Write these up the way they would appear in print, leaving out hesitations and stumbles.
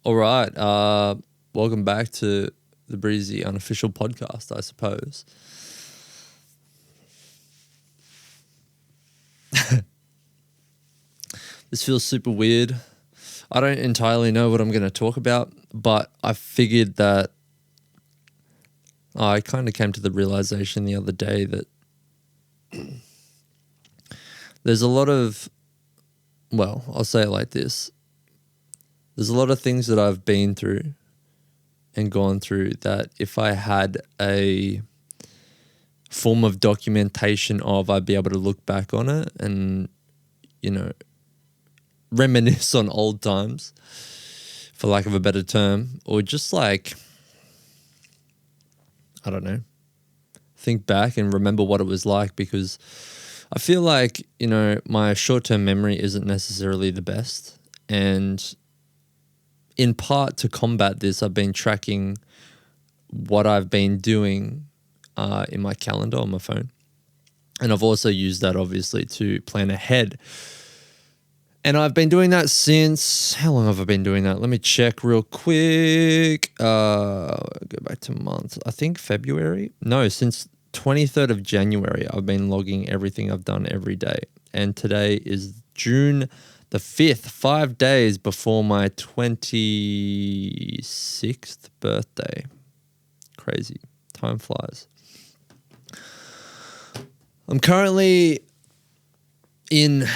All right. Welcome back to the Breezy Unofficial podcast, I suppose. This feels super weird. I don't entirely know what I'm going to talk about, but I figured that I kind of came to the realization the other day that there's a lot of, well, I'll say it like this. There's a lot of things that I've been through and gone through that if I had a form of documentation of, I'd be able to look back on it and, reminisce on old times, for lack of a better term, or just like, I don't know, think back and remember what it was like, because I feel like, my short-term memory isn't necessarily the best. And in part to combat this, I've been tracking what I've been doing in my calendar on my phone. And I've also used that obviously to plan ahead. And I've been doing that since, how long have I been doing that? Let me check real quick. Go back to month. I think February. No, since 23rd of January, I've been logging everything I've done every day. And today is June the 5th, 5 days before my 26th birthday. Crazy. Time flies. I'm currently in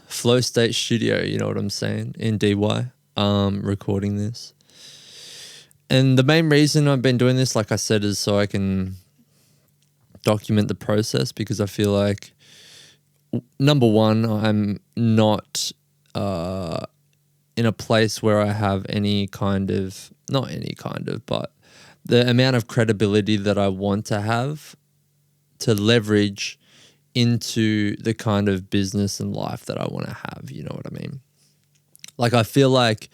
Flow State Studio, you know what I'm saying, in DY, recording this. And the main reason I've been doing this, like I said, is so I can document the process, because I feel like, number one, I'm not in a place where I have any kind of, not any kind of, but the amount of credibility that I want to have to leverage into the kind of business and life that I want to have, you know what I mean? Like, I feel like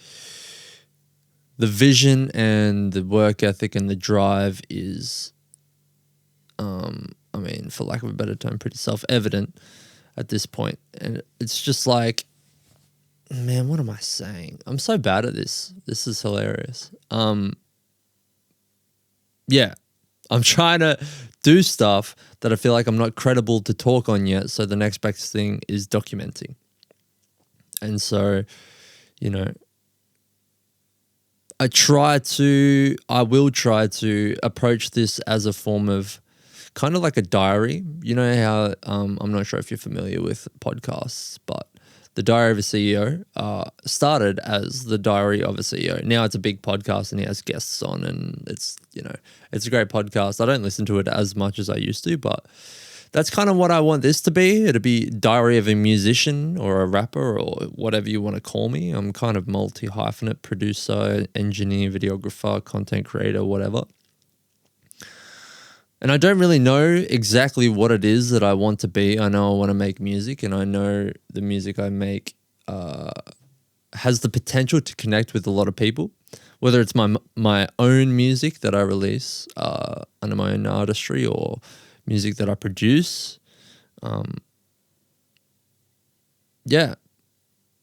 the vision and the work ethic and the drive is, for lack of a better term, pretty self-evident at this point. And it's just like, man, what am I saying? I'm so bad at this. This is hilarious. Yeah, I'm trying to do stuff that I feel like I'm not credible to talk on yet. So the next best thing is documenting. And so, I will try to approach this as a form of kind of like a diary. You know how, I'm not sure if you're familiar with podcasts, but the Diary of a CEO started as the Diary of a CEO. Now it's a big podcast and he has guests on, and it's a great podcast. I don't listen to it as much as I used to, but that's kind of what I want this to be. It'll be Diary of a Musician or a rapper or whatever you want to call me. I'm kind of multi-hyphenate, producer, engineer, videographer, content creator, whatever. And I don't really know exactly what it is that I want to be. I know I want to make music, and I know the music I make has the potential to connect with a lot of people, whether it's my own music that I release under my own artistry, or music that I produce.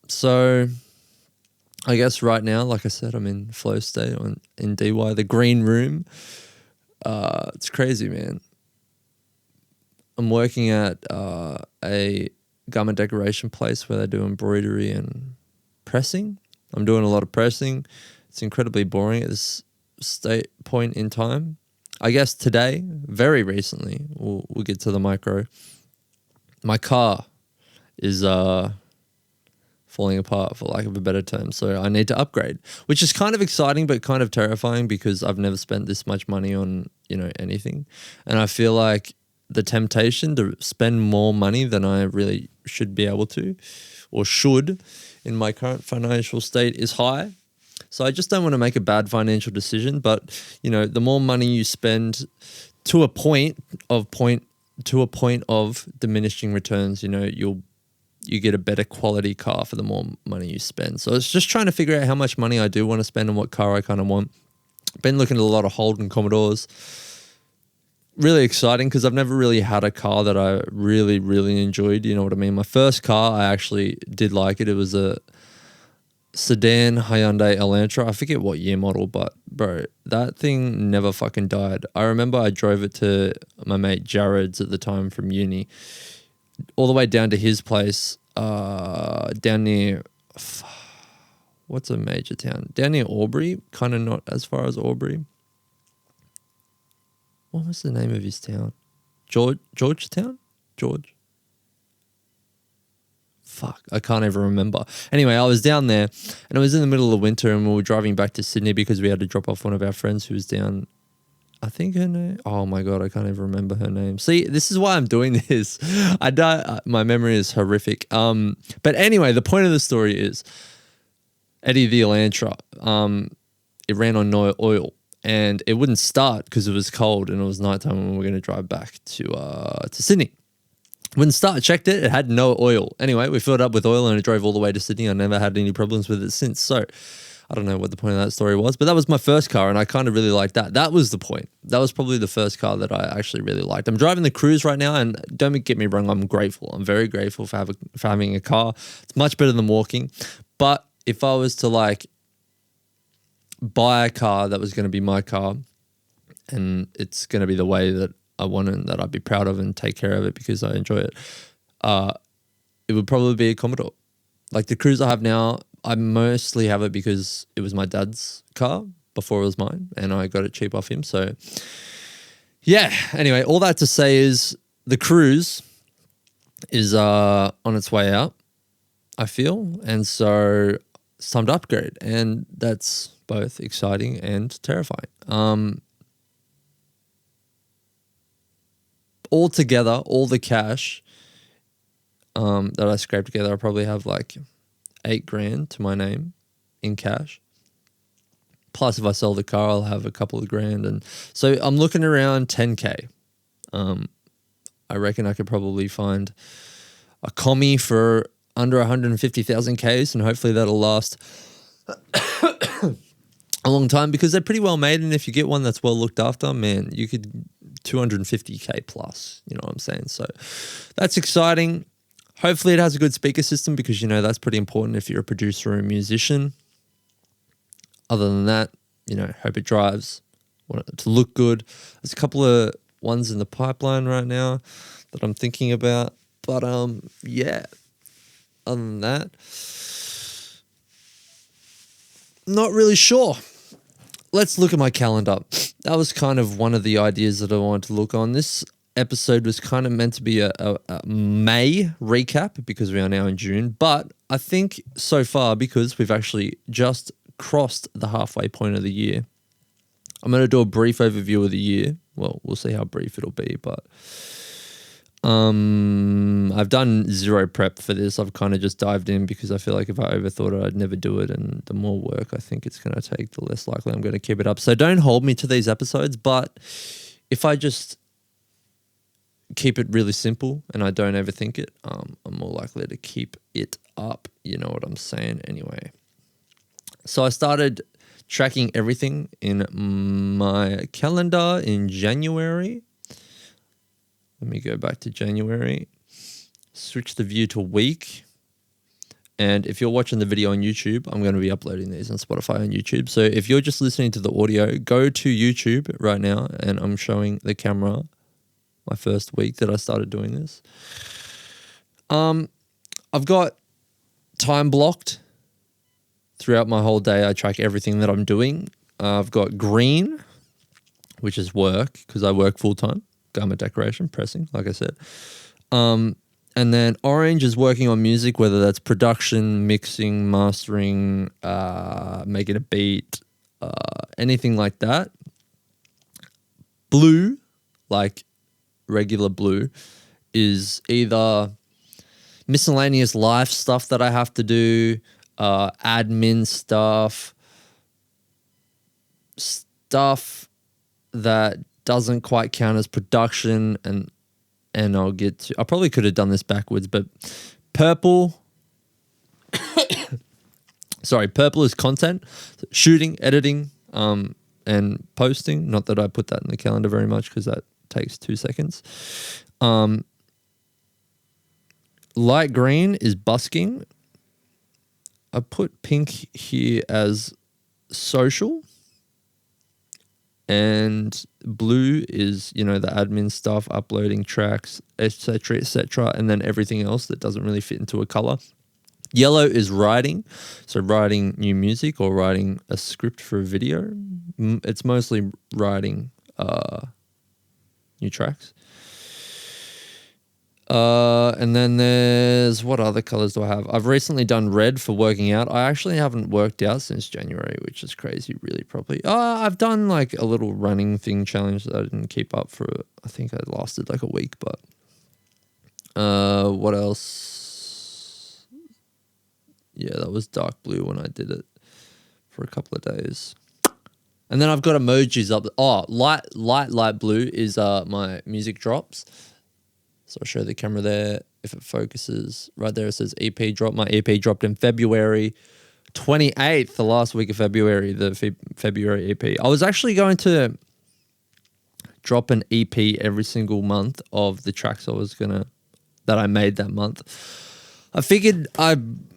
So I guess right now, like I said, I'm in Flow State in DY, the green room. It's crazy, man. I'm working at a garment decoration place where they do embroidery and pressing. I'm doing a lot of pressing. It's incredibly boring at this point in time. I guess today, very recently, we'll get to the micro. My car is falling apart, for lack of a better term. So I need to upgrade, which is kind of exciting but kind of terrifying, because I've never spent this much money on, anything. And I feel like the temptation to spend more money than I really should be able to, or should, in my current financial state is high. So I just don't want to make a bad financial decision. But, the more money you spend to a point of diminishing returns, you get a better quality car for the more money you spend. So it's just trying to figure out how much money I do want to spend and what car I kind of want. Been looking at a lot of Holden Commodores. Really exciting, because I've never really had a car that I really, really enjoyed. You know what I mean? My first car, I actually did like it. It was a sedan Hyundai Elantra. I forget what year model, but bro, that thing never fucking died. I remember I drove it to my mate Jared's at the time from uni, all the way down to his place, down near, what's a major town? Down near Albury, kind of not as far as Albury. What was the name of his town? Georgetown? George? Fuck, I can't even remember. Anyway, I was down there and it was in the middle of winter and we were driving back to Sydney because we had to drop off one of our friends who was down. I think her name. Oh my God, I can't even remember her name. See, this is why I'm doing this. My memory is horrific. But anyway, the point of the story is Eddie the Elantra. It ran on no oil and it wouldn't start because it was cold and it was nighttime when we were going to drive back to Sydney. Wouldn't start. Checked it. It had no oil. Anyway, we filled it up with oil and it drove all the way to Sydney. I never had any problems with it since. So I don't know what the point of that story was, but that was my first car and I kind of really liked that. That was the point. That was probably the first car that I actually really liked. I'm driving the Cruise right now and don't get me wrong, I'm grateful. I'm very grateful for having a car. It's much better than walking. But if I was to like buy a car that was going to be my car and it's going to be the way that I want and that I'd be proud of and take care of it because I enjoy it, it would probably be a Commodore. Like the Cruise I have now, I mostly have it because it was my dad's car before it was mine and I got it cheap off him. So yeah, anyway, all that to say is the Cruise is on its way out, I feel. And so it's time to upgrade. And that's both exciting and terrifying. All together, all the cash that I scraped together, I probably have like $8,000 to my name in cash. Plus, if I sell the car, I'll have a couple of grand. And so I'm looking around 10K. I reckon I could probably find a commie for under 150,000 Ks and hopefully that'll last a long time because they're pretty well made. And if you get one that's well looked after, man, you could 250K plus, you know what I'm saying? So that's exciting. Hopefully it has a good speaker system because, you know, that's pretty important if you're a producer or a musician. Other than that, you know, hope it drives, want it to look good. There's a couple of ones in the pipeline right now that I'm thinking about. But yeah, other than that, not really sure. Let's look at my calendar. That was kind of one of the ideas that I wanted to look on. This episode was kind of meant to be a May recap because we are now in June. But I think so far, because we've actually just crossed the halfway point of the year, I'm going to do a brief overview of the year. Well, we'll see how brief it'll be, but I've done zero prep for this. I've kind of just dived in because I feel like if I overthought it, I'd never do it. And the more work I think it's going to take, the less likely I'm going to keep it up. So don't hold me to these episodes, but if I just keep it really simple and I don't overthink it, I'm more likely to keep it up. You know what I'm saying? Anyway, so I started tracking everything in my calendar in January. Let me go back to January, switch the view to week. And if you're watching the video on YouTube, I'm going to be uploading these on Spotify and YouTube. So if you're just listening to the audio, go to YouTube right now and I'm showing the camera my first week that I started doing this. I've got time blocked throughout my whole day. I track everything that I'm doing. I've got green, which is work because I work full time. Garment decoration, pressing, like I said. And then orange is working on music, whether that's production, mixing, mastering, making a beat, anything like that. Blue, like regular blue, is either miscellaneous life stuff that I have to do, admin stuff that doesn't quite count as production, and I'll get to, I probably could have done this backwards, but purple purple is content, shooting, editing, and posting. Not that I put that in the calendar very much because that takes 2 seconds. Light green is busking. I put pink here as social, and blue is, the admin stuff, uploading tracks, etc., etc., and then everything else that doesn't really fit into a color. Yellow is writing, so writing new music or writing a script for a video. It's mostly writing new tracks. And then there's, what other colors do I have? I've recently done red for working out. I actually haven't worked out since January, which is crazy, really, probably. I've done like a little running thing challenge that I didn't keep up for, I think it lasted like a week, but what else? Yeah, that was dark blue when I did it for a couple of days. And then I've got emojis up. Oh, light blue is my music drops. So I'll show the camera there. If it focuses, right there it says EP drop. My EP dropped in February 28th, the last week of February, the February EP. I was actually going to drop an EP every single month of the tracks that I made that month. I figured when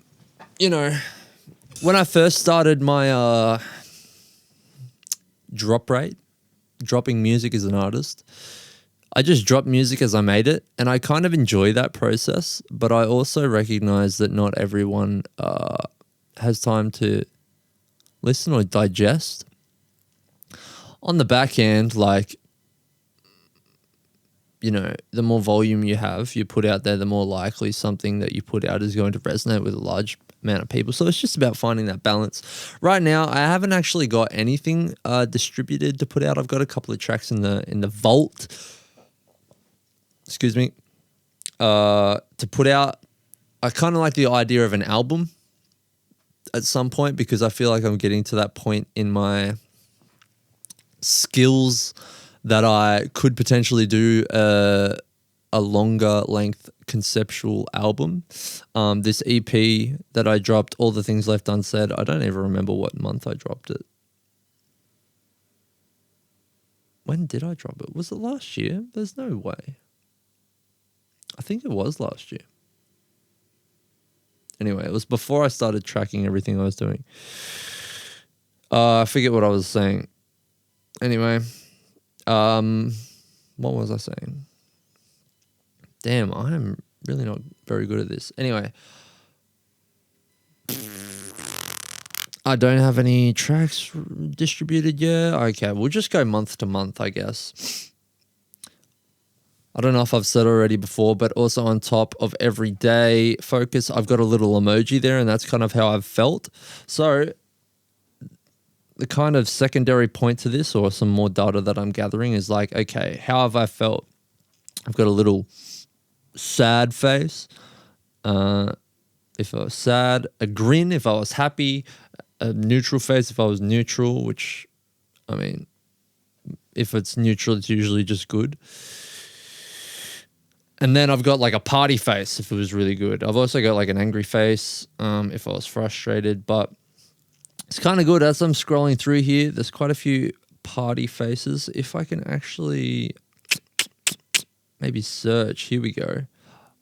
I first started my dropping music as an artist, I just dropped music as I made it, and I kind of enjoy that process, but I also recognize that not everyone has time to listen or digest. On the back end, the more volume you put out there, the more likely something that you put out is going to resonate with a large amount of people. So it's just about finding that balance. Right now, I haven't actually got anything distributed to put out. I've got a couple of tracks in the vault. Excuse me, to put out. I kind of like the idea of an album at some point, because I feel like I'm getting to that point in my skills that I could potentially do a longer length conceptual album. This EP that I dropped, All the Things Left Unsaid, I don't even remember what month I dropped it. When did I drop it? Was it last year? There's no way. I think it was last year. Anyway, it was before I started tracking everything I was doing. I forget what I was saying. Anyway, what was I saying? Damn, I am really not very good at this. Anyway, I don't have any tracks distributed yet. Okay, we'll just go month to month, I guess. I don't know if I've said already before, but also on top of everyday focus, I've got a little emoji there, and that's kind of how I've felt. So the kind of secondary point to this, or some more data that I'm gathering, is like, okay, how have I felt? I've got a little sad face. If I was sad, a grin if I was happy, a neutral face if I was neutral, which, I mean, if it's neutral, it's usually just good. And then I've got like a party face if it was really good. I've also got like an angry face if I was frustrated, but it's kind of good. As I'm scrolling through here, there's quite a few party faces. If I can actually maybe search, here we go.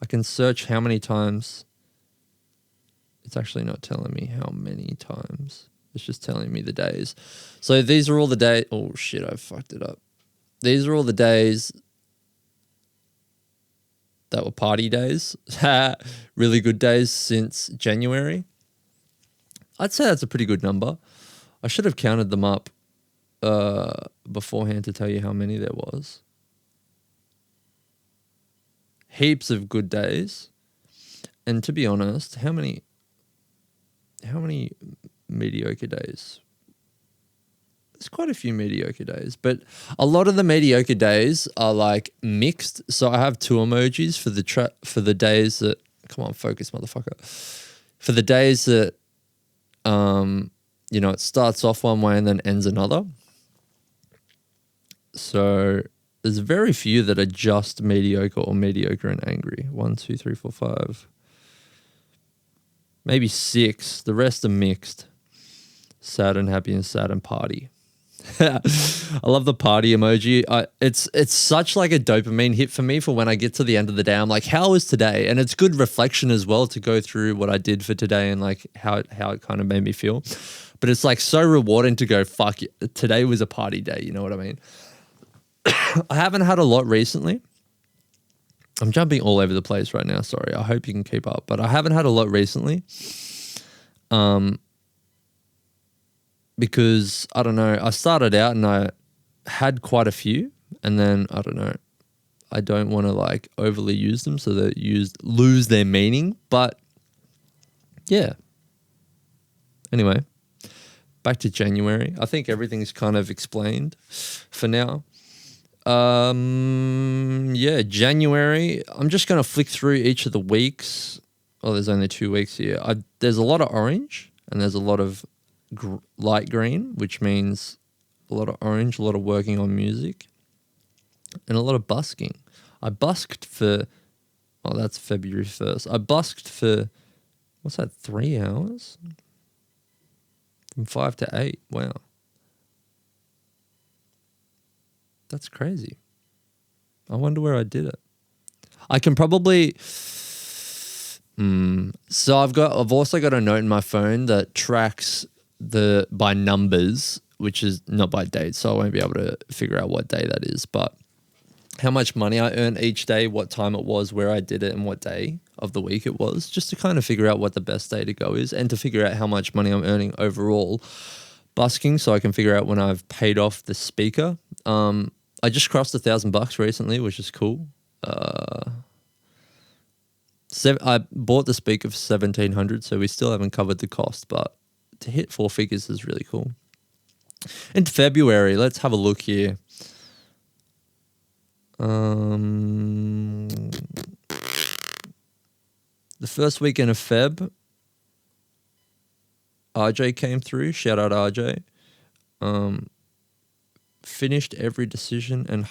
I can search how many times. It's actually not telling me how many times. It's just telling me the days. So these are all the days. Oh shit, I fucked it up. These are all the days that were party days. Really good days since January. I'd say that's a pretty good number. I should have counted them up beforehand to tell you how many there was. Heaps of good days. And to be honest, how many mediocre days? There's quite a few mediocre days, but a lot of the mediocre days are like mixed. So I have two emojis for the days that, come on, focus, motherfucker. For the days that it starts off one way and then ends another. So there's very few that are just mediocre or mediocre and angry. 1, 2, 3, 4, 5. Maybe 6. The rest are mixed. Sad and happy and sad and party. I love the party emoji. It's such like a dopamine hit for me for when I get to the end of the day. I'm like, how was today? And it's good reflection as well to go through what I did for today and like how it kind of made me feel. But it's like so rewarding to go, fuck, today was a party day. You know what I mean? I haven't had a lot recently. I'm jumping all over the place right now. Sorry. I hope you can keep up. But I haven't had a lot recently. Because I don't know, I started out and I had quite a few, and then I don't know, I don't want to like overly use them so that lose their meaning. But yeah. Anyway, back to January. I think everything's kind of explained for now. Yeah, January. I'm just gonna flick through each of the weeks. Oh, there's only 2 weeks here. There's a lot of orange and there's a lot of light green, which means a lot of orange, a lot of working on music, and a lot of busking. I busked for, oh, that's February 1st. I busked for, what's that, 3 hours? From 5 to 8. Wow. That's crazy. I wonder where I did it. I can probably... So I've also got a note in my phone that tracks by numbers, which is not by date, so I won't be able to figure out what day that is, but how much money I earned each day, what time it was, where I did it, and what day of the week it was, just to kind of figure out what the best day to go is and to figure out how much money I'm earning overall busking, so I can figure out when I've paid off the speaker. I just crossed $1,000 recently, which is cool. I bought the speaker for $1,700, so we still haven't covered the cost, but to hit 4 figures is really cool. In February, let's have a look here. The first weekend of Feb, RJ came through. Shout out RJ. Finished Every Decision and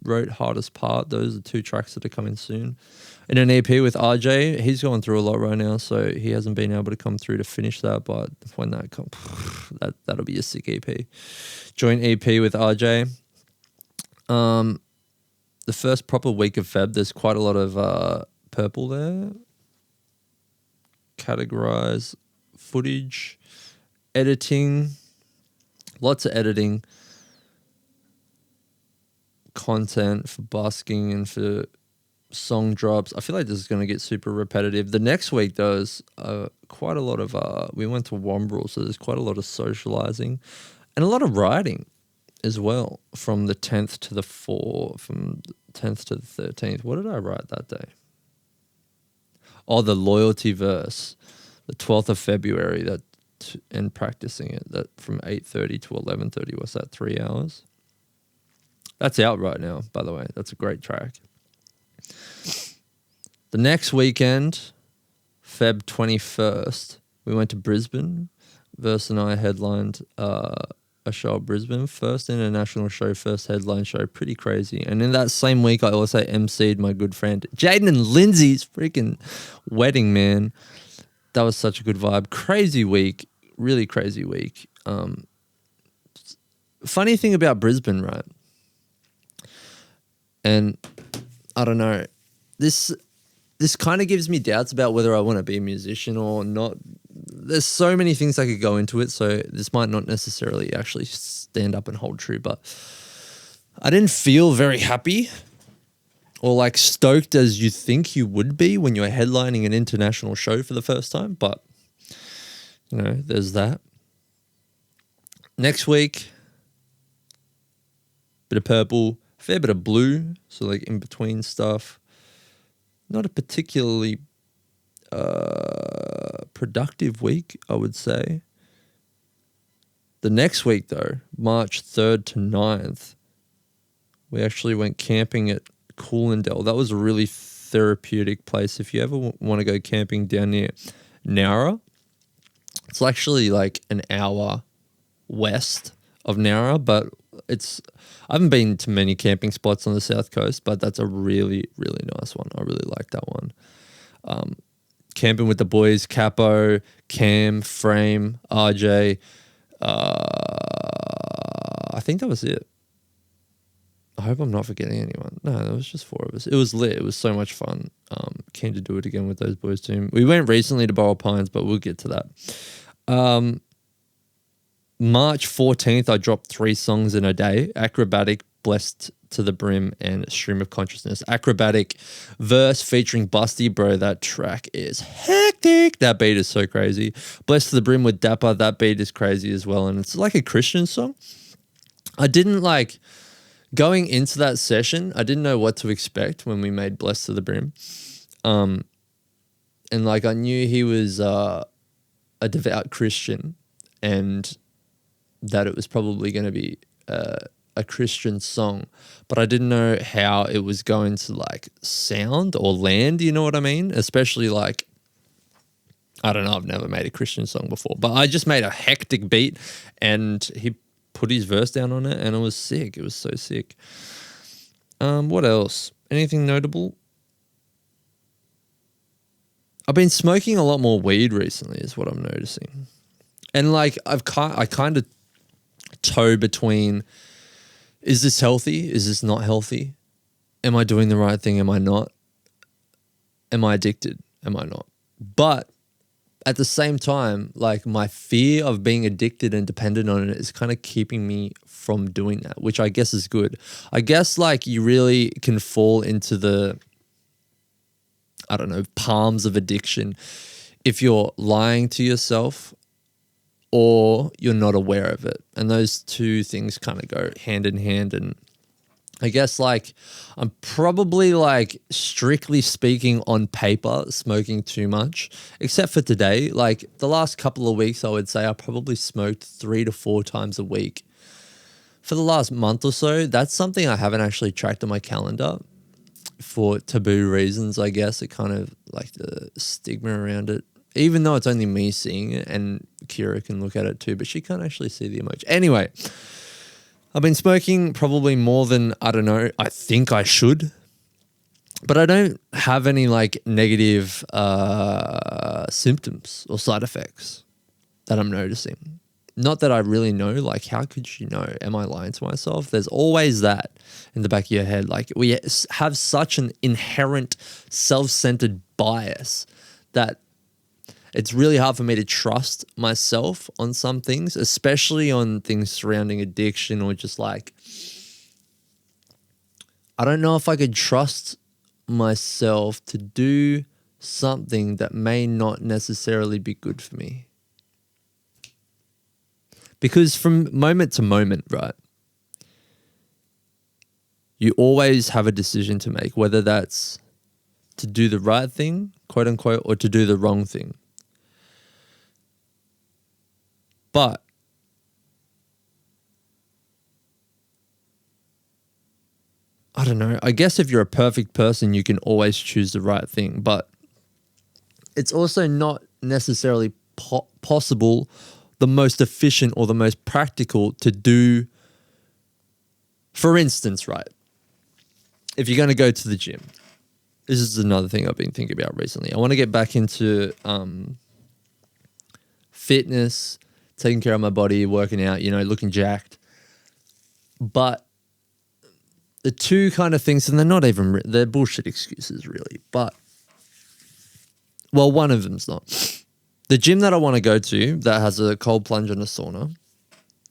wrote Hardest Part. Those are 2 tracks that are coming soon. In an EP with RJ, he's going through a lot right now, so he hasn't been able to come through to finish that, but when that comes, that'll be a sick EP. Joint EP with RJ. The first proper week of Feb, there's quite a lot of purple there. Categorize footage, editing, lots of editing. Content for busking and for song drops. I feel like this is going to get super repetitive. The next week, though, is quite a lot of, we went to Wombrel, so there's quite a lot of socializing and a lot of writing as well from the 10th to the 4th, from the 10th to the 13th. What did I write that day? Oh, the loyalty verse, the 12th of February, and practicing it, that from 8:30 to 11:30, what's that, 3 hours? That's out right now, by the way. That's a great track. The next weekend, Feb 21st, we went to Brisbane. Verse and I headlined a show at Brisbane. First international show, first headline show. Pretty crazy. And in that same week, I also MC'd my good friend Jaden and Lindsay's freaking wedding, man. That was such a good vibe. Crazy week. Really crazy week. Funny thing about Brisbane, right? And I don't know, this kind of gives me doubts about whether I want to be a musician or not. There's so many things that could go into it, so this might not necessarily actually stand up and hold true, but I didn't feel very happy or like stoked as you think you would be when you're headlining an international show for the first time, but you know, there's that. Next week, bit of purple, fair bit of blue, so like in between stuff. Not a particularly productive week, I would say. The next week, though, March 3rd to 9th, we actually went camping at Coolindale. That was a really therapeutic place. If you ever want to go camping down near Nowra, it's actually like an hour west of Nowra, but I haven't been to many camping spots on the south coast, but that's a really, really nice one. I really like that one. Camping with the boys, Capo, Cam, Frame, RJ, I think that was it. I hope I'm not forgetting anyone. No, there was just 4 of us. It was lit. It was so much fun. Keen to do it again with those boys too. We went recently to Borough Pines, but we'll get to that. March 14th, I dropped 3 songs in a day. Acrobatic, Blessed to the Brim, and Stream of Consciousness. Acrobatic verse featuring Busty, bro. That track is hectic. That beat is so crazy. Blessed to the Brim with Dapper. That beat is crazy as well. And it's like a Christian song. I didn't like... Going into that session, I didn't know what to expect when we made Blessed to the Brim. And like I knew he was a devout Christian and that it was probably going to be a Christian song, but I didn't know how it was going to like sound or land, you know what I mean? Especially like, I don't know, I've never made a Christian song before, but I just made a hectic beat and he put his verse down on it and it was sick. It was so sick. What else? Anything notable? I've been smoking a lot more weed recently is what I'm noticing. And like I kind of toe between, is this healthy? Is this not healthy? Am I doing the right thing? Am I not? Am I addicted? Am I not? But at the same time, like my fear of being addicted and dependent on it is kind of keeping me from doing that, which I guess is good. I guess like you really can fall into the, I don't know, palms of addiction if you're lying to yourself or you're not aware of it. And those two things kind of go hand in hand. And I guess like I'm probably like strictly speaking on paper smoking too much, except for today. Like the last couple of weeks, I would say I probably smoked 3 to 4 times a week. For the last month or so, that's something I haven't actually tracked on my calendar for taboo reasons, I guess. It kind of like the stigma around it, even though it's only me seeing it and Kira can look at it too, but she can't actually see the emoji. Anyway, I've been smoking probably more than, I don't know, I think I should, but I don't have any like negative symptoms or side effects that I'm noticing. Not that I really know, like how could you know? Am I lying to myself? There's always that in the back of your head. Like we have such an inherent self-centered bias that it's really hard for me to trust myself on some things, especially on things surrounding addiction or just like, I don't know if I could trust myself to do something that may not necessarily be good for me. Because from moment to moment, right, you always have a decision to make, whether that's to do the right thing, quote unquote, or to do the wrong thing. But I don't know. I guess if you're a perfect person, you can always choose the right thing. But it's also not necessarily possible, the most efficient or the most practical to do. For instance, right, if you're going to go to the gym, this is another thing I've been thinking about recently. I want to get back into fitness, taking care of my body, working out, you know, looking jacked. But the two kind of things, and they're not even, they're bullshit excuses really, but, well, one of them's not. The gym that I want to go to that has a cold plunge and a sauna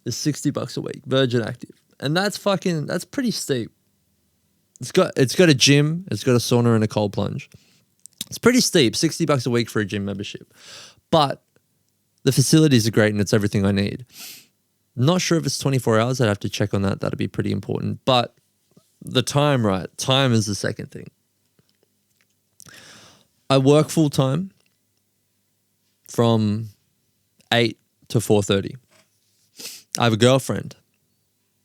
is $60 a week, Virgin Active. And that's pretty steep. It's got a gym, it's got a sauna and a cold plunge. It's pretty steep, $60 a week for a gym membership. But the facilities are great and it's everything I need. Not sure if it's 24 hours. I'd have to check on that. That'd be pretty important. But the time, right? Time is the second thing. I work full time from 8 to 4:30. I have a girlfriend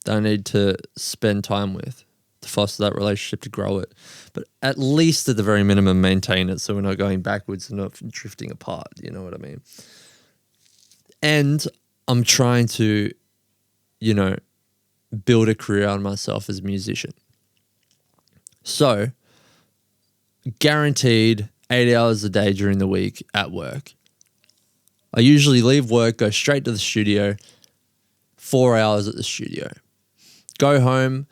that I need to spend time with to foster that relationship, to grow it. But at least at the very minimum, maintain it so we're not going backwards and not drifting apart. You know what I mean? And I'm trying to, you know, build a career out of myself as a musician. So, guaranteed 8 hours a day during the week at work. I usually leave work, go straight to the studio, 4 hours at the studio. go home,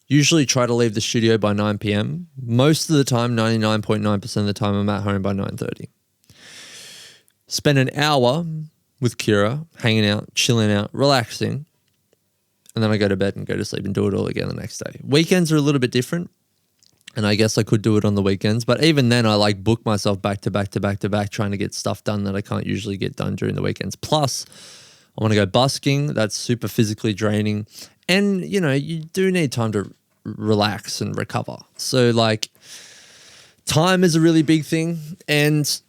usually try to leave the studio by 9 p.m. Most of the time, 99.9% of the time, I'm at home by 9:30. Spend an hour with Kira, hanging out, chilling out, relaxing, and then I go to bed and go to sleep and do it all again the next day. Weekends are a little bit different, and I guess I could do it on the weekends, but even then I like book myself back to back to back to back trying to get stuff done that I can't usually get done during the weekends. Plus, I want to go busking. That's super physically draining. And, you know, you do need time to relax and recover. So, like, time is a really big thing. And,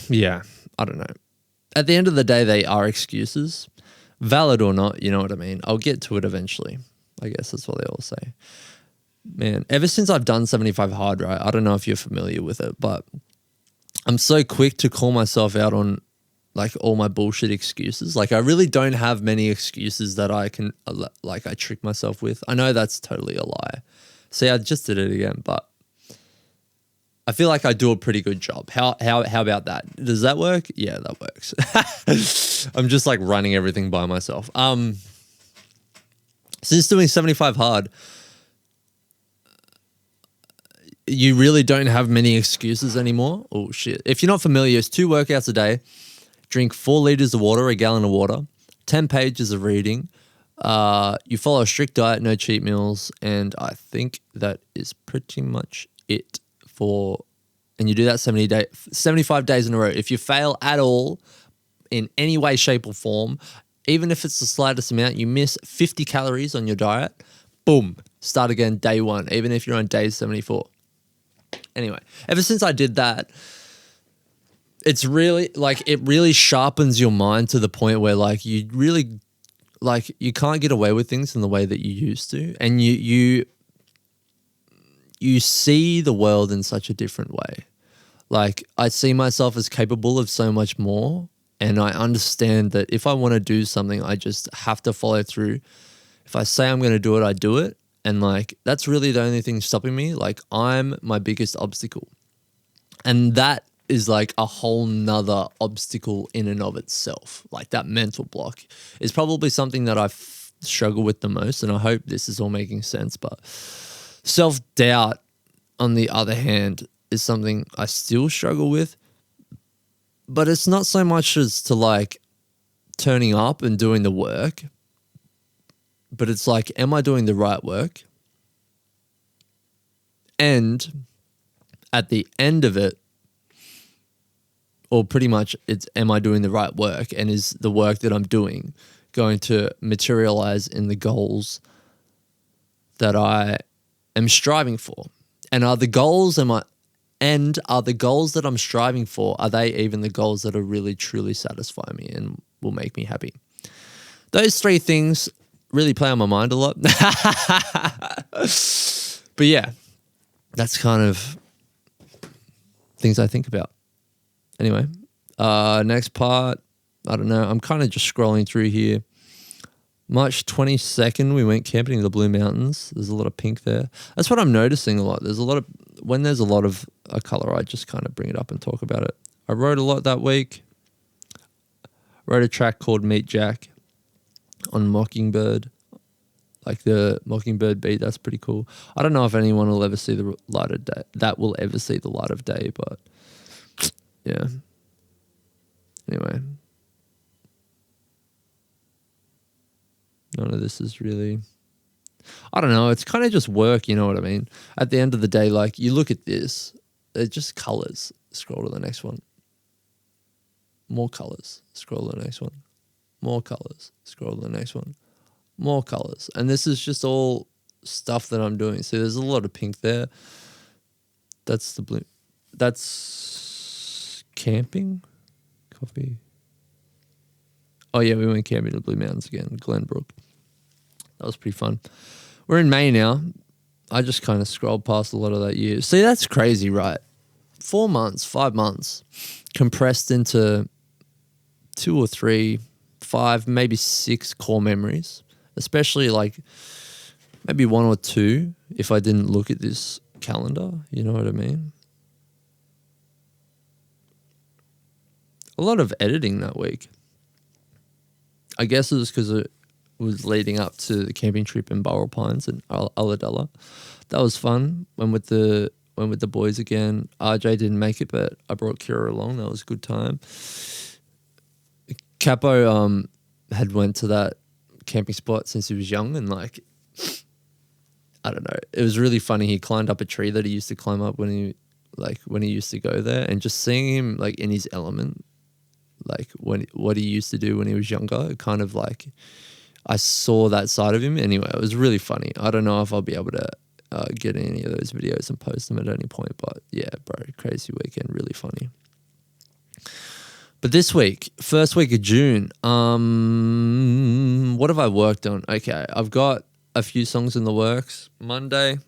yeah, I don't know. At the end of the day, they are excuses. Valid or not, you know what I mean? I'll get to it eventually. I guess that's what they all say. Man, ever since I've done 75 hard, right? I don't know if you're familiar with it, but I'm so quick to call myself out on like all my bullshit excuses. Like I really don't have many excuses that I can like I trick myself with. I know that's totally a lie. See, I just did it again, but I feel like I do a pretty good job. How about that? Does that work? Yeah, that works. I'm just like running everything by myself. Since doing 75 hard, you really don't have many excuses anymore. Oh shit. If you're not familiar, it's 2 workouts a day. Drink 4 liters of water, a gallon of water, 10 pages of reading. You follow a strict diet, no cheat meals, and I think that is pretty much it and you do that 75 days in a row. If you fail at all in any way, shape, or form, even if it's the slightest amount, you miss 50 calories on your diet, boom, start again day 1, even if you're on day 74. Anyway, ever since I did that, it's really like it really sharpens your mind to the point where like you really like you can't get away with things in the way that you used to, and you see the world in such a different way. Like I see myself as capable of so much more, and I understand that if I want to do something, I just have to follow through. If I say I'm going to do it, I do it, and like that's really the only thing stopping me. Like I'm my biggest obstacle, and that is like a whole nother obstacle in and of itself. Like that mental block is probably something that I struggle with the most. And I hope this is all making sense. But self-doubt, on the other hand, is something I still struggle with. But it's not so much as to like turning up and doing the work. But it's like, am I doing the right work? And at the end of it, or pretty much it's, am I doing the right work, and is the work that I'm doing going to materialize in the goals that I am striving for? And are the goals that I'm striving for, are they even the goals that are really truly satisfy me and will make me happy? Those 3 things really play on my mind a lot. But yeah, that's kind of things I think about. Anyway, next part, I don't know. I'm kind of just scrolling through here. March 22nd, we went camping in the Blue Mountains. There's a lot of pink there. That's what I'm noticing a lot. When there's a lot of a color, I just kind of bring it up and talk about it. I rode a lot that week. Rode a track called Meet Jack on Mockingbird. Like the Mockingbird beat, that's pretty cool. I don't know if anyone will ever see the light of day. That will ever see the light of day, but yeah. Anyway. None of this is really, I don't know. It's kind of just work, you know what I mean? At the end of the day, like you look at this, they're just colors. Scroll to the next one. More colors. Scroll to the next one. More colors. Scroll to the next one. More colors. And this is just all stuff that I'm doing. See, there's a lot of pink there. That's the blue. That's camping? Coffee. Oh, yeah, we went camping to the Blue Mountains again, Glenbrook. That was pretty fun. We're in May now. I just kind of scrolled past a lot of that year. See, that's crazy, right? 4 months, 5 months, compressed into 2 or 3, 5, maybe 6 core memories, especially like maybe 1 or 2 if I didn't look at this calendar, you know what I mean? A lot of editing that week. I guess it was because was leading up to the camping trip in Burrell Pines and Ulladulla. That was fun. Went with the boys again. RJ didn't make it, but I brought Kira along. That was a good time. Capo had went to that camping spot since he was young, and like, I don't know, it was really funny. He climbed up a tree that he used to climb up when he used to go there, and just seeing him like in his element, like what he used to do when he was younger, it kind of like I saw that side of him. Anyway, it was really funny. I don't know if I'll be able to get any of those videos and post them at any point, but yeah, bro, crazy weekend, really funny. But this week, first week of June, what have I worked on? Okay, I've got a few songs in the works. Monday,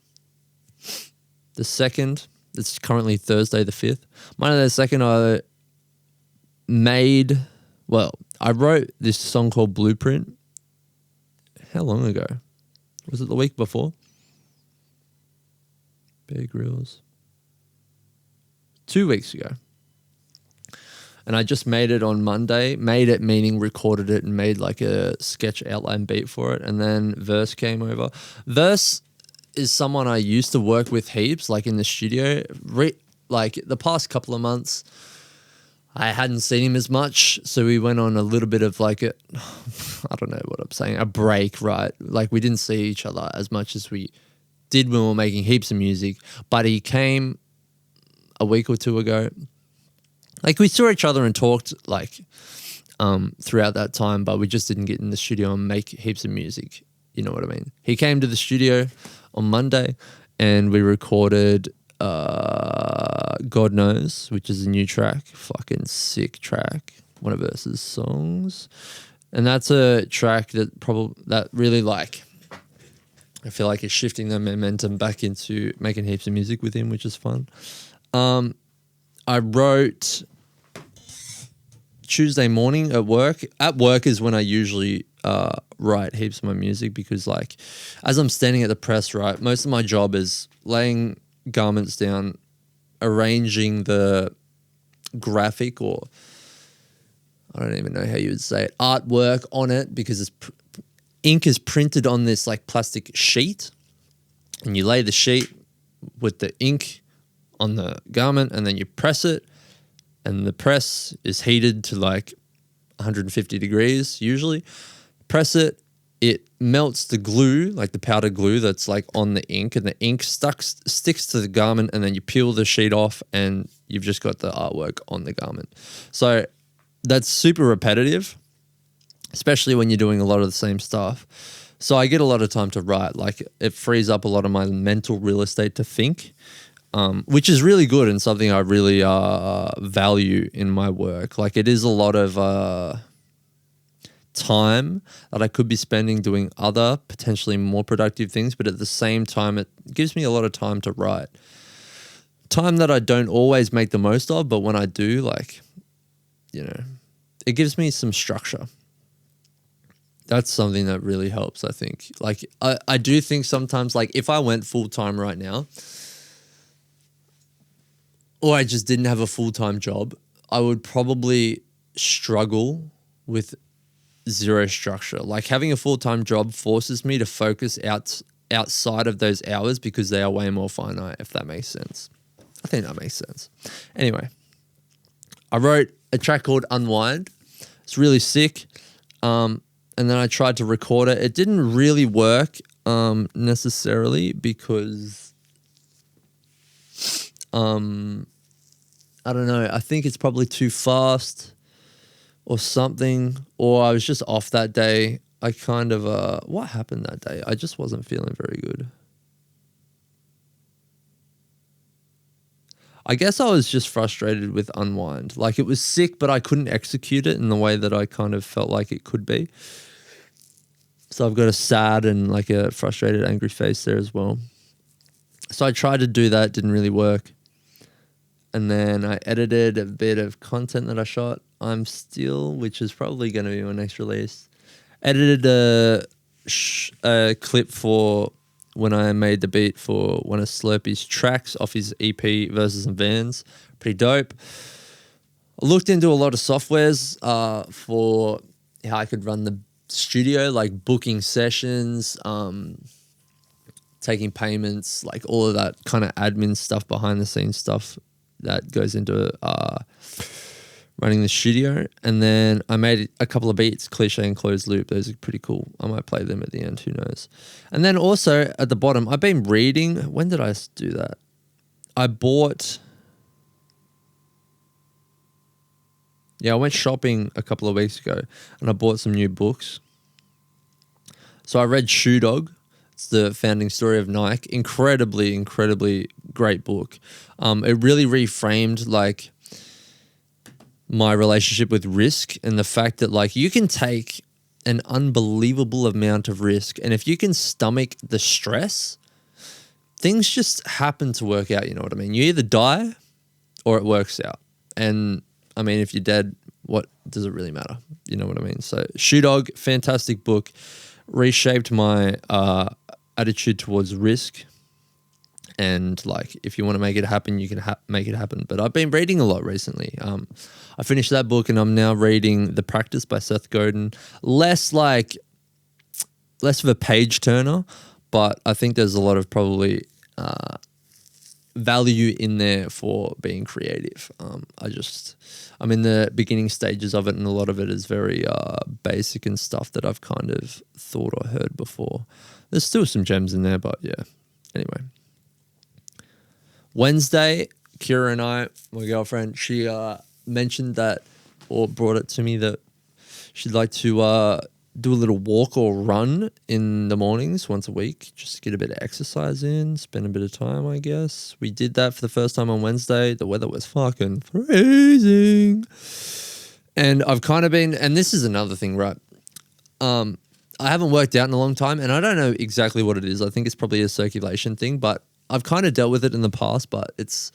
the 2nd, it's currently Thursday the 5th. Monday the 2nd, I wrote this song called Blueprint. How long ago? Was it the week before? Bear Grylls. 2 weeks ago. And I just made it on Monday. Made it meaning recorded it and made like a sketch outline beat for it. And then Verse came over. Verse is someone I used to work with heaps, like in the studio. Like the past couple of months, I hadn't seen him as much. So we went on a little bit of like I don't know what I'm saying, a break, right? Like we didn't see each other as much as we did when we were making heaps of music. But he came a week or two ago. Like we saw each other and talked like throughout that time, but we just didn't get in the studio and make heaps of music. You know what I mean? He came to the studio on Monday and we recorded God Knows, which is a new track, fucking sick track, one of Verse's songs. And that's a track that really like, I feel like it's shifting the momentum back into making heaps of music with him, which is fun. I wrote Tuesday morning at work. At work is when I usually write heaps of my music because like as I'm standing at the press, right, most of my job is laying garments down, arranging the graphic or I don't even know how you would say it, artwork on it because ink is printed on this like plastic sheet and you lay the sheet with the ink on the garment and then you press it and the press is heated to like 150 degrees usually. Press it, it melts the glue, like the powder glue that's like on the ink and the ink sticks to the garment and then you peel the sheet off and you've just got the artwork on the garment. So that's super repetitive, especially when you're doing a lot of the same stuff. So I get a lot of time to write. Like it frees up a lot of my mental real estate to think. Which is really good and something I really value in my work. Like it is a lot of time that I could be spending doing other potentially more productive things, but at the same time, it gives me a lot of time to write. Time that I don't always make the most of, but when I do, like, you know, it gives me some structure. That's something that really helps, I think. Like I do think sometimes, like if I went full-time right now, or I just didn't have a full-time job, I would probably struggle with zero structure. Like having a full-time job forces me to focus outside of those hours because they are way more finite, if that makes sense. I think that makes sense. Anyway, I wrote a track called Unwind. It's really sick. And then I tried to record it. It didn't really work necessarily because I don't know. I think it's probably too fast or something, or I was just off that day. I kind of, what happened that day? I just wasn't feeling very good. I guess I was just frustrated with Unwind. Like it was sick, but I couldn't execute it in the way that I kind of felt like it could be. So I've got a sad and like a frustrated, angry face there as well. So I tried to do that, didn't really work. And then I edited a bit of content that I shot. I'm Still, which is probably going to be my next release. Edited a clip for when I made the beat for one of Slurpee's tracks off his EP, Verses and Vans. Pretty dope. I looked into a lot of softwares for how I could run the studio, like booking sessions, taking payments, like all of that kind of admin stuff, behind the scenes stuff that goes into running the studio. And then I made a couple of beats, cliche and closed loop. Those are pretty cool. I might play them at the end, who knows. And then also at the bottom, I've been reading. When did I do that? I went shopping a couple of weeks ago and I bought some new books. So I read Shoe Dog. It's the founding story of Nike. Incredibly great book. It really reframed like my relationship with risk and the fact that like you can take an unbelievable amount of risk, and if you can stomach the stress, things just happen to work out. You know what I mean? You either die or it works out. And I mean, if you're dead, what does it really matter? You know what I mean? So Shoe Dog, fantastic book, reshaped my attitude towards risk. And like, if you want to make it happen, you can make it happen. But I've been reading a lot recently. I finished that book and I'm now reading The Practice by Seth Godin. Less of a page turner, but I think there's a lot of probably value in there for being creative. I'm in the beginning stages of it, and a lot of it is very basic and stuff that I've kind of thought or heard before. There's still some gems in there, but yeah. Anyway. Wednesday, Kira and I, my girlfriend, she mentioned that, or brought it to me, that she'd like to do a little walk or run in the mornings once a week, just to get a bit of exercise in, spend a bit of time, I guess. We did that for the first time on Wednesday. The weather was fucking freezing. And I've kind of been, and this is another thing, right? I haven't worked out in a long time, and I don't know exactly what it is. I think it's probably a circulation thing, but I've kind of dealt with it in the past, but it's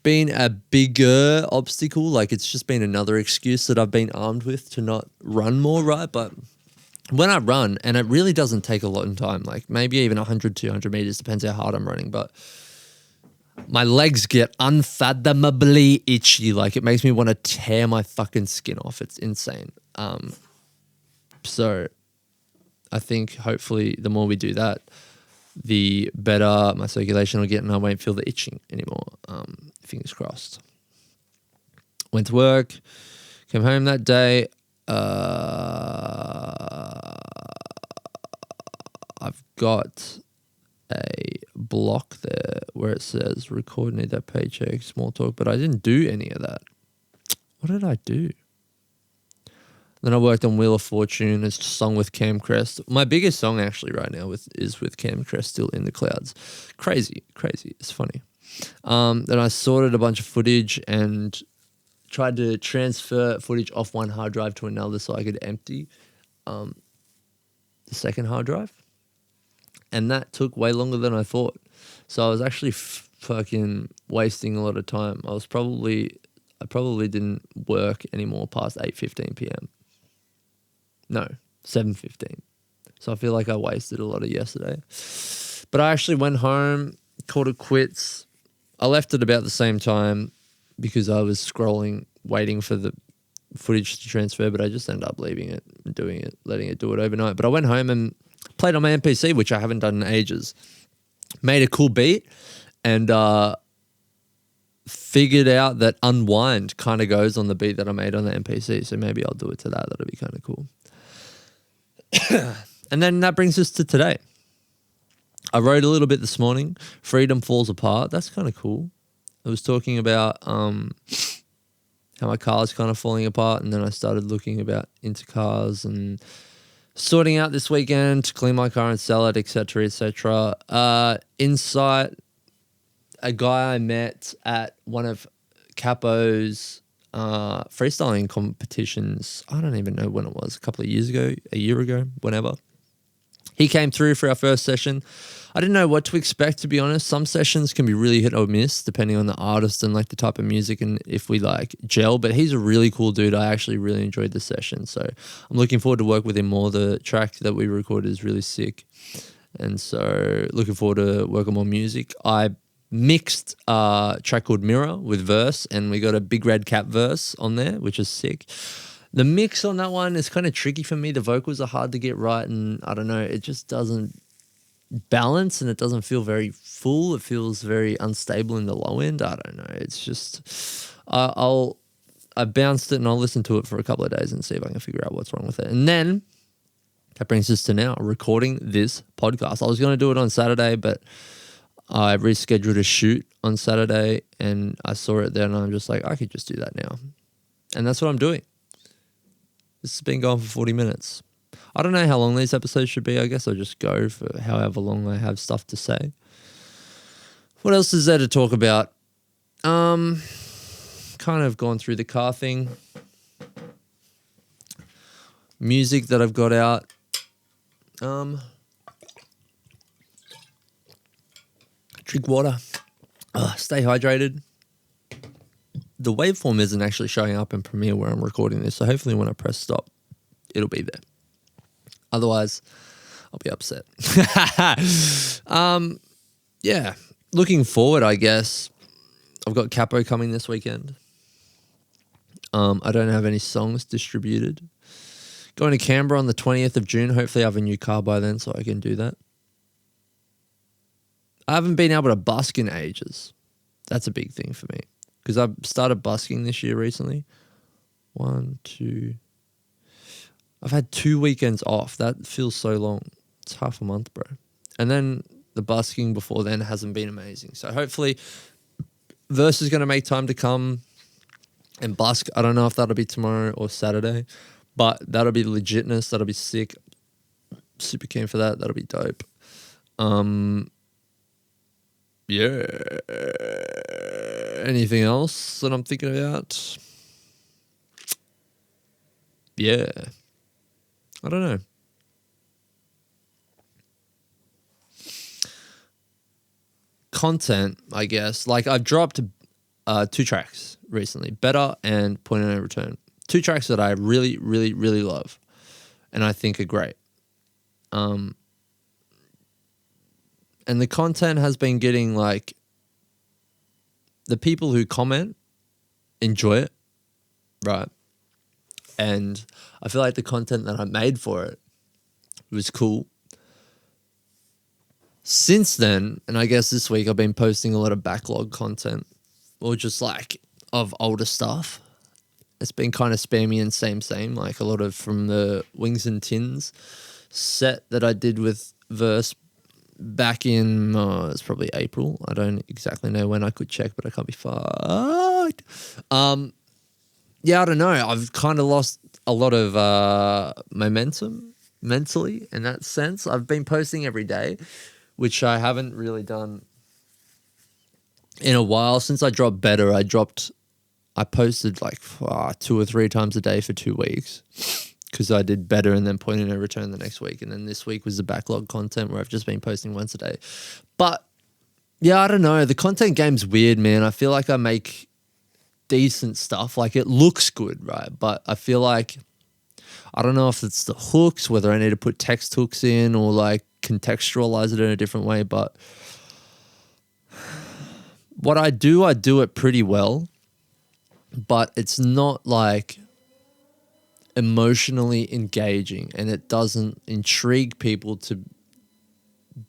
been a bigger obstacle. Like, it's just been another excuse that I've been armed with to not run more, right? But when I run, and it really doesn't take a lot of time, like maybe even 100, 200 meters, depends how hard I'm running, but my legs get unfathomably itchy. Like, it makes me want to tear my fucking skin off. It's insane. So I think hopefully the more we do that, the better my circulation will get and I won't feel the itching anymore. Fingers crossed. Went to work, came home that day. I've got a block there where it says record, need that paycheck, small talk, but I didn't do any of that. What did I do? Then I worked on Wheel of Fortune. It's a song with Cam Crest. My biggest song actually right now is with Cam Crest, Still in the Clouds. Crazy. It's funny. Then I sorted a bunch of footage and tried to transfer footage off one hard drive to another so I could empty the second hard drive. And that took way longer than I thought. So I was actually fucking wasting a lot of time. I probably didn't work anymore past 8:15 p.m. No, 7:15. So I feel like I wasted a lot of yesterday. But I actually went home, called it quits. I left at about the same time because I was scrolling, waiting for the footage to transfer, but I just ended up leaving it and doing it, letting it do it overnight. But I went home and played on my MPC, which I haven't done in ages. Made a cool beat and figured out that Unwind kind of goes on the beat that I made on the MPC. So maybe I'll do it to that. That'll be kind of cool. And then that brings us to today. I wrote a little bit this morning. Freedom falls apart. That's kind of cool. I was talking about how my car's kind of falling apart, and then I started looking into cars and sorting out this weekend to clean my car and sell it, etc., etc. Insight, a guy I met at one of Capo's freestyling competitions. I don't even know when it was, a couple of years ago, a year ago, whenever. He came through for our first session. I didn't know what to expect, to be honest. Some sessions can be really hit or miss depending on the artist and like the type of music and if we like gel, but he's a really cool dude. I actually really enjoyed the session. So I'm looking forward to work with him more. The track that we recorded is really sick. And so looking forward to work on more music. I mixed a track called Mirror with verse, and we got a Big Red Cap verse on there, which is sick. The mix on that one is kind of tricky for me. The vocals are hard to get right, and I don't know, it just doesn't balance, and it doesn't feel very full. It feels very unstable in the low end. I don't know. It's just I bounced it and I'll listen to it for a couple of days and see if I can figure out what's wrong with it. And then that brings us to now recording this podcast. I was going to do it on Saturday, but I rescheduled a shoot on Saturday and I saw it there and I'm just like, I could just do that now. And that's what I'm doing. This has been going for 40 minutes. I don't know how long these episodes should be. I guess I'll just go for however long I have stuff to say. What else is there to talk about? Kind of gone through the car thing. Music that I've got out. Drink water. Stay hydrated. The waveform isn't actually showing up in Premiere where I'm recording this, so hopefully when I press stop, it'll be there. Otherwise, I'll be upset. Yeah, looking forward, I guess. I've got Capo coming this weekend. I don't have any songs distributed. Going to Canberra on the 20th of June. Hopefully I have a new car by then so I can do that. I haven't been able to busk in ages. That's a big thing for me. Because I've started busking this year recently. 1, 2. I've had 2 weekends off. That feels so long. It's half a month, bro. And then the busking before then hasn't been amazing. So hopefully Verse is going to make time to come and busk. I don't know if that'll be tomorrow or Saturday, but that'll be legitness. That'll be sick. Super keen for that. That'll be dope. Yeah. Anything else that I'm thinking about? Yeah. I don't know. Content, I guess. Like I've dropped 2 tracks recently, Better and Point of No Return. 2 tracks that I really, really, really love and I think are great. And the content has been getting like the people who comment enjoy it, right? And I feel like the content that I made for it was cool. Since then, and I guess this week I've been posting a lot of backlog content or just like of older stuff. It's been kind of spammy and same, like a lot of from the Wings and Tins set that I did with Verse back in, it's probably April. I don't exactly know when. I could check, but I can't be fucked. Yeah, I don't know. I've kind of lost a lot of momentum mentally in that sense. I've been posting every day, which I haven't really done in a while. Since I dropped Better, I posted like 2 or 3 times a day for 2 weeks because I did Better and then Point of No Return the next week. And then this week was the backlog content where I've just been posting once a day. But yeah, I don't know. The content game's weird, man. I feel like I make decent stuff. Like it looks good, right? But I feel like, I don't know if it's the hooks, whether I need to put text hooks in or like contextualize it in a different way. But what I do it pretty well. But it's not like emotionally engaging and it doesn't intrigue people to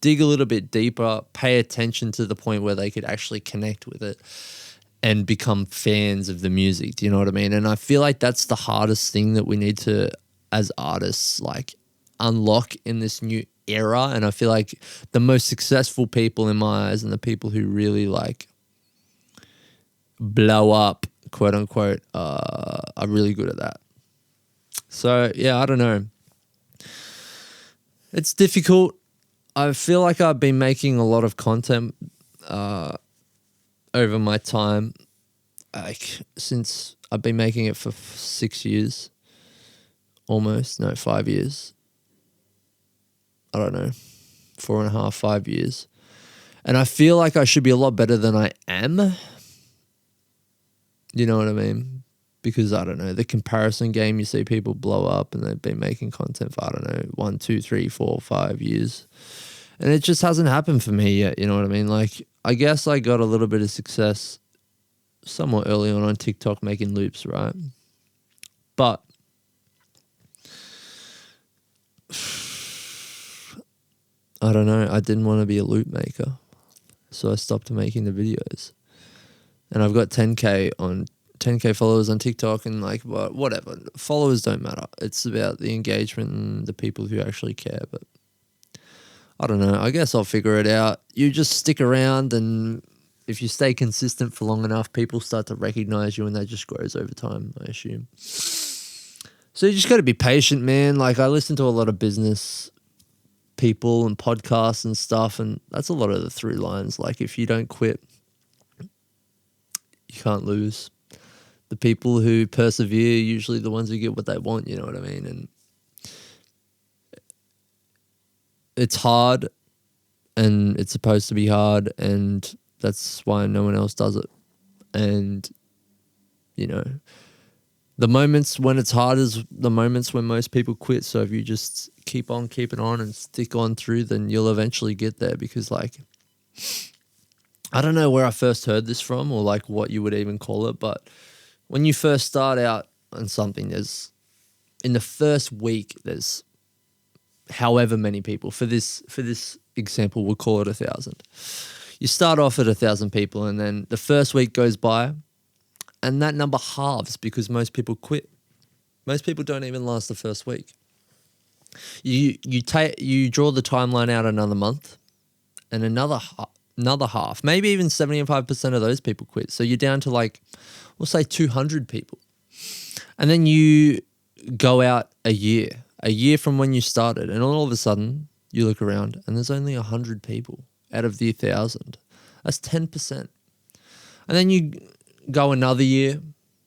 dig a little bit deeper, pay attention to the point where they could actually connect with it and become fans of the music. Do you know what I mean? And I feel like that's the hardest thing that we need to, as artists, like unlock in this new era. And I feel like the most successful people in my eyes and the people who really like blow up, quote unquote, are really good at that. So yeah, I don't know. It's difficult. I feel like I've been making a lot of content over my time, like since I've been making it for 6 years, almost, no, 5 years. I don't know, 4.5, 5 years. And I feel like I should be a lot better than I am. You know what I mean? Because I don't know, the comparison game, you see people blow up and they've been making content for, I don't know, 1, 2, 3, 4, 5 years. And it just hasn't happened for me yet. You know what I mean? Like, I guess I got a little bit of success somewhat early on TikTok making loops, right? But I don't know. I didn't want to be a loop maker, so I stopped making the videos. And I've got 10K followers on TikTok, and like, whatever. Followers don't matter. It's about the engagement and the people who actually care. But I don't know. I guess I'll figure it out. You just stick around, and if you stay consistent for long enough, people start to recognize you, and that just grows over time, I assume. So you just got to be patient, man. Like, I listen to a lot of business people and podcasts and stuff, and that's a lot of the through lines. Like, if you don't quit, you can't lose. The people who persevere are usually the ones who get what they want, you know what I mean? And it's hard, and it's supposed to be hard, and that's why no one else does it. And, you know, the moments when it's hard is the moments when most people quit. So if you just keep on keeping on and stick on through, then you'll eventually get there. Because, like, I don't know where I first heard this from, or like what you would even call it, but when you first start out on something, there's, in the first week, there's however many people. For this example, we'll call it 1,000. You start off at 1,000 people, and then the first week goes by, and that number halves because most people quit. Most people don't even last the first week. You draw the timeline out another month, and another half, maybe even 75% of those people quit. So you're down to, like, we'll say 200 people. And then you go out a year from when you started, and all of a sudden you look around and there's only 100 people out of the 1,000. That's 10%. And then you go another year,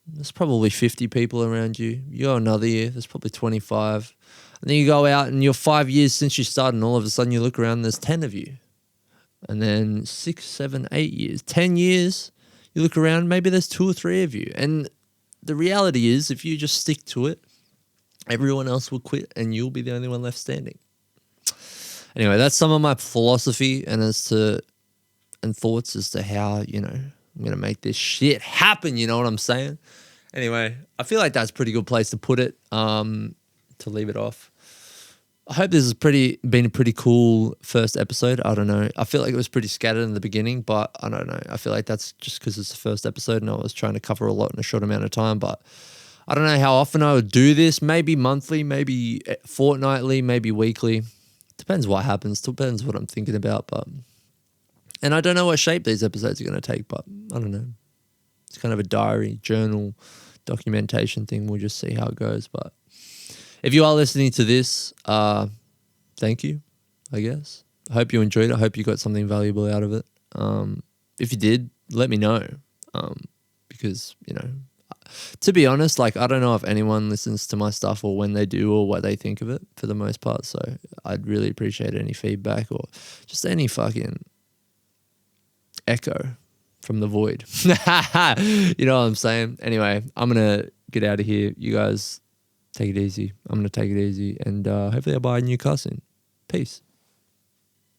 there's probably 50 people around you. You go another year, there's probably 25. And then you go out and you're 5 years since you started, and all of a sudden you look around and there's 10 of you. And then 6, 7, 8 years, 10 years, you look around, maybe there's 2 or 3 of you. And the reality is, if you just stick to it, everyone else will quit and you'll be the only one left standing. Anyway, that's some of my philosophy and thoughts as to how, you know, I'm going to make this shit happen. You know what I'm saying? Anyway, I feel like that's a pretty good place to put it, to leave it off. I hope this has been a pretty cool first episode. I don't know. I feel like it was pretty scattered in the beginning, but I don't know. I feel like that's just because it's the first episode and I was trying to cover a lot in a short amount of time. But I don't know how often I would do this. Maybe monthly, maybe fortnightly, maybe weekly. Depends what happens. Depends what I'm thinking about. And I don't know what shape these episodes are going to take, but I don't know. It's kind of a diary, journal, documentation thing. We'll just see how it goes. But if you are listening to this, thank you, I guess. I hope you enjoyed it. I hope you got something valuable out of it. If you did, let me know. Because, you know, to be honest, like, I don't know if anyone listens to my stuff or when they do or what they think of it for the most part. So I'd really appreciate any feedback or just any fucking echo from the void. You know what I'm saying? Anyway, I'm going to get out of here. You guys take it easy. I'm going to take it easy. And hopefully I'll buy a new car soon. Peace.